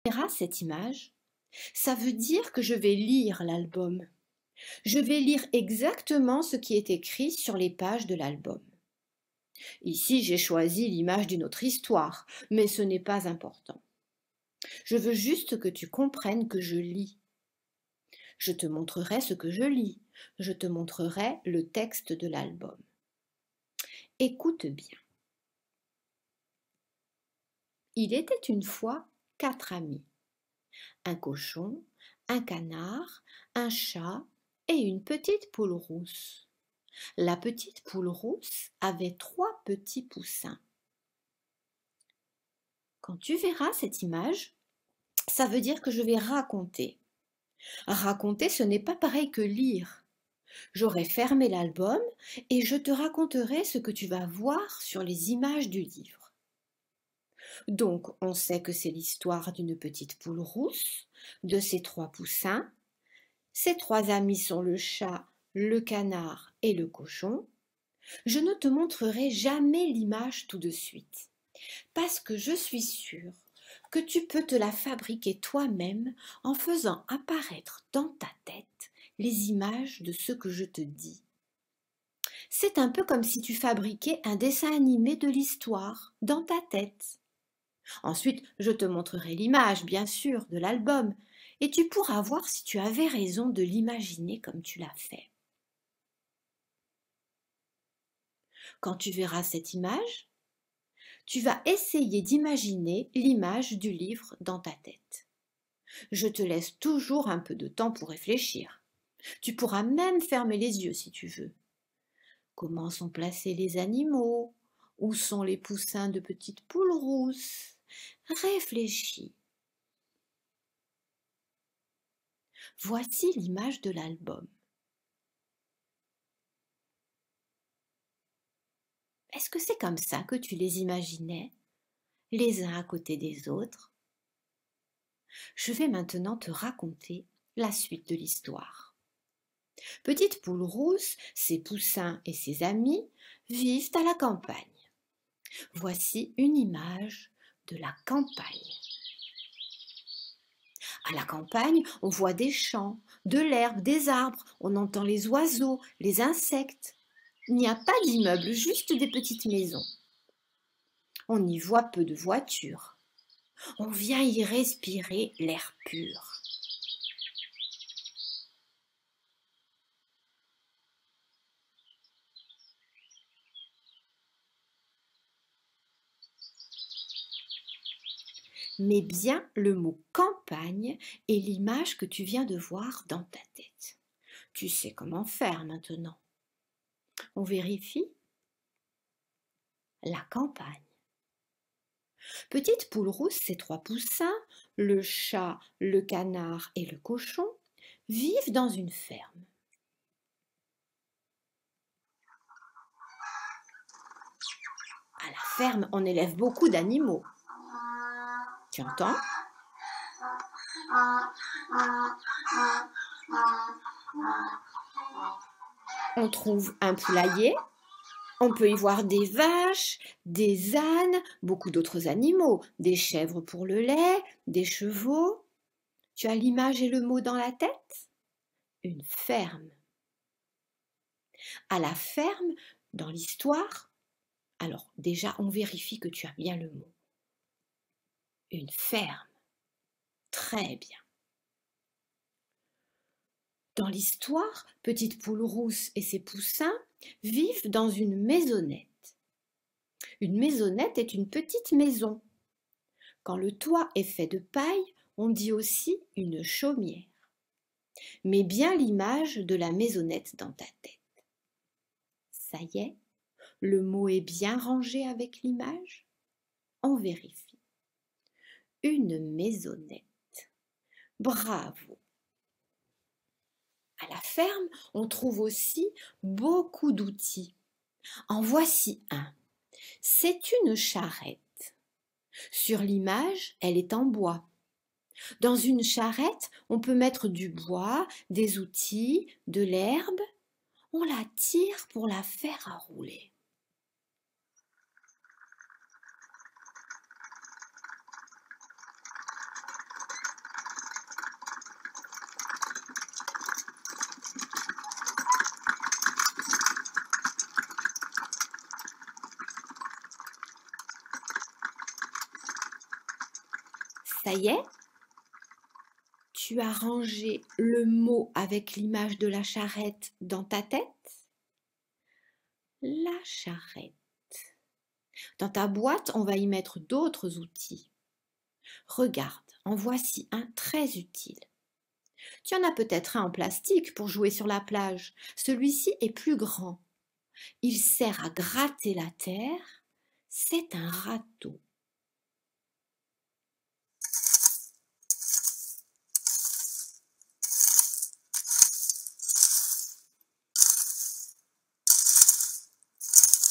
Verras cette image, ça veut dire que je vais lire l'album. Je vais lire exactement ce qui est écrit sur les pages de l'album. Ici, j'ai choisi l'image d'une autre histoire, mais ce n'est pas important. Je veux juste que tu comprennes que je lis. Je te montrerai ce que je lis. Je te montrerai le texte de l'album. Écoute bien. Il était une fois 4 amis. Un cochon, un canard, un chat et une petite poule rousse. La petite poule rousse avait 3 petits poussins. Quand tu verras cette image, ça veut dire que je vais raconter. Raconter, ce n'est pas pareil que lire. J'aurai fermé l'album et je te raconterai ce que tu vas voir sur les images du livre. Donc, on sait que c'est l'histoire d'une petite poule rousse, de ses 3 poussins. Ses 3 amis sont le chat, le canard et le cochon. Je ne te montrerai jamais l'image tout de suite, parce que je suis sûre que tu peux te la fabriquer toi-même en faisant apparaître dans ta tête les images de ce que je te dis. C'est un peu comme si tu fabriquais un dessin animé de l'histoire dans ta tête. Ensuite, je te montrerai l'image, bien sûr, de l'album, et tu pourras voir si tu avais raison de l'imaginer comme tu l'as fait. Quand tu verras cette image, tu vas essayer d'imaginer l'image du livre dans ta tête. Je te laisse toujours un peu de temps pour réfléchir. Tu pourras même fermer les yeux si tu veux. Comment sont placés les animaux? Où sont les poussins de petites poules rousses? Réfléchis. Voici l'image de l'album. Est-ce que c'est comme ça que tu les imaginais, les uns à côté des autres? Je vais maintenant te raconter la suite de l'histoire. Petite poule rousse, ses poussins et ses amis vivent à la campagne. Voici une image de la campagne. À la campagne, on voit des champs, de l'herbe, des arbres, on entend les oiseaux, les insectes. Il n'y a pas d'immeubles, juste des petites maisons. On y voit peu de voitures. On vient y respirer l'air pur. Mets bien le mot campagne et l'image que tu viens de voir dans ta tête. Tu sais comment faire maintenant. On vérifie. La campagne. Petite poule rousse, ses 3 poussins, le chat, le canard et le cochon, vivent dans une ferme. À la ferme, on élève beaucoup d'animaux. Tu entends? On trouve un poulailler, on peut y voir des vaches, des ânes, beaucoup d'autres animaux, des chèvres pour le lait, des chevaux. Tu as l'image et le mot dans la tête? Une ferme. À la ferme, dans l'histoire, alors déjà on vérifie que tu as bien le mot. Une ferme. Très bien. Dans l'histoire, Petite poule rousse et ses poussins vivent dans une maisonnette. Une maisonnette est une petite maison. Quand le toit est fait de paille, on dit aussi une chaumière. Mets bien l'image de la maisonnette dans ta tête. Ça y est, le mot est bien rangé avec l'image? On vérifie. Une maisonnette. Bravo! À la ferme, on trouve aussi beaucoup d'outils. En voici un. C'est une charrette. Sur l'image, elle est en bois. Dans une charrette, on peut mettre du bois, des outils, de l'herbe. On la tire pour la faire à rouler. Ça y est? Tu as rangé le mot avec l'image de la charrette dans ta tête? La charrette. Dans ta boîte, on va y mettre d'autres outils. Regarde, en voici un très utile. Tu en as peut-être un en plastique pour jouer sur la plage. Celui-ci est plus grand. Il sert à gratter la terre. C'est un râteau.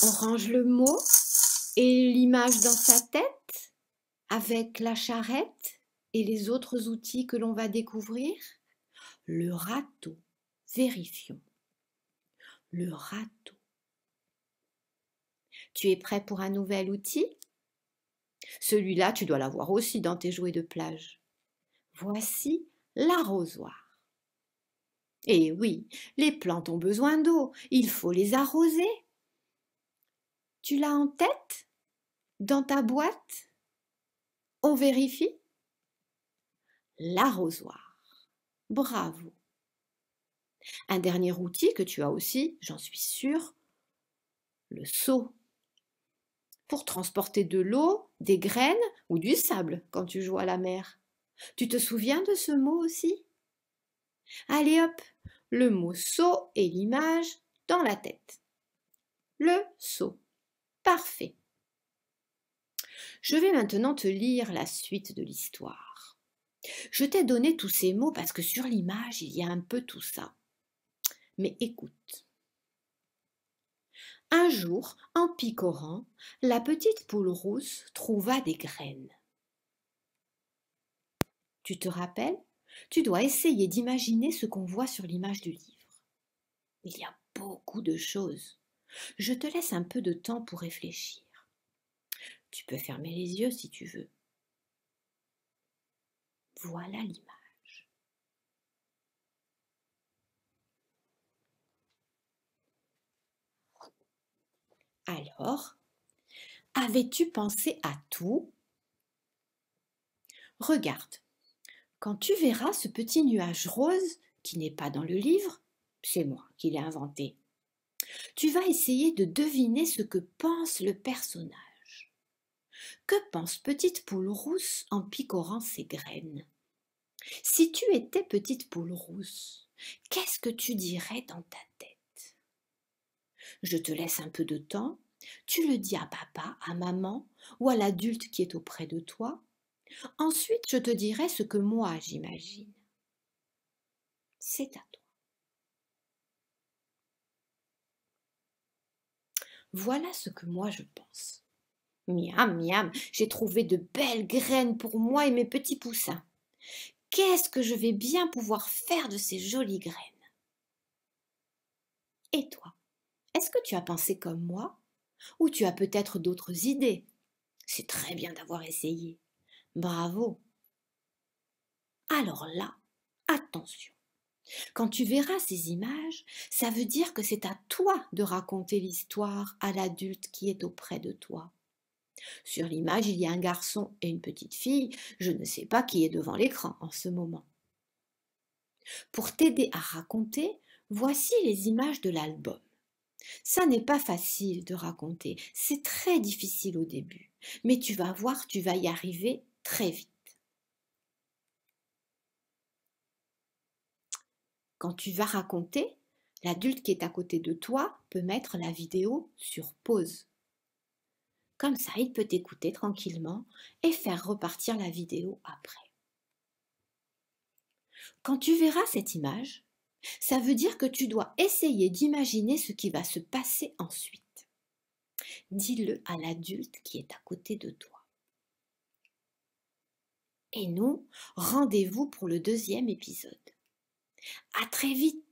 On range le mot et l'image dans sa tête avec la charrette et les autres outils que l'on va découvrir. Le râteau. Vérifions. Le râteau. Tu es prêt pour un nouvel outil? Celui-là, tu dois l'avoir aussi dans tes jouets de plage. Voici l'arrosoir. Et oui, les plantes ont besoin d'eau, il faut les arroser. Tu l'as en tête? Dans ta boîte? On vérifie? L'arrosoir. Bravo. Un dernier outil que tu as aussi, j'en suis sûre, le seau. Pour transporter de l'eau, des graines ou du sable quand tu joues à la mer. Tu te souviens de ce mot aussi? Allez hop, le mot seau et l'image dans la tête. Le seau. Parfait. Je vais maintenant te lire la suite de l'histoire. Je t'ai donné tous ces mots parce que sur l'image, il y a un peu tout ça. Mais écoute. Un jour, en picorant, la petite poule rousse trouva des graines. Tu te rappelles? Tu dois essayer d'imaginer ce qu'on voit sur l'image du livre. Il y a beaucoup de choses. Je te laisse un peu de temps pour réfléchir. Tu peux fermer les yeux si tu veux. Voilà l'image. Alors, avais-tu pensé à tout? Regarde, quand tu verras ce petit nuage rose qui n'est pas dans le livre, c'est moi qui l'ai inventé. Tu vas essayer de deviner ce que pense le personnage. Que pense petite poule rousse en picorant ses graines? Si tu étais petite poule rousse, qu'est-ce que tu dirais dans ta tête? Je te laisse un peu de temps, tu le dis à papa, à maman ou à l'adulte qui est auprès de toi. Ensuite, je te dirai ce que moi j'imagine. C'est à toi. Voilà ce que moi je pense. Miam, miam, j'ai trouvé de belles graines pour moi et mes petits poussins. Qu'est-ce que je vais bien pouvoir faire de ces jolies graines? Et toi, est-ce que tu as pensé comme moi? Ou tu as peut-être d'autres idées? C'est très bien d'avoir essayé. Bravo! Alors là, attention! Quand tu verras ces images, ça veut dire que c'est à toi de raconter l'histoire à l'adulte qui est auprès de toi. Sur l'image, il y a un garçon et une petite fille. Je ne sais pas qui est devant l'écran en ce moment. Pour t'aider à raconter, voici les images de l'album. Ça n'est pas facile de raconter, c'est très difficile au début, mais tu vas voir, tu vas y arriver très vite. Quand tu vas raconter, l'adulte qui est à côté de toi peut mettre la vidéo sur pause. Comme ça, il peut t'écouter tranquillement et faire repartir la vidéo après. Quand tu verras cette image, ça veut dire que tu dois essayer d'imaginer ce qui va se passer ensuite. Dis-le à l'adulte qui est à côté de toi. Et nous, rendez-vous pour le deuxième épisode. À très vite!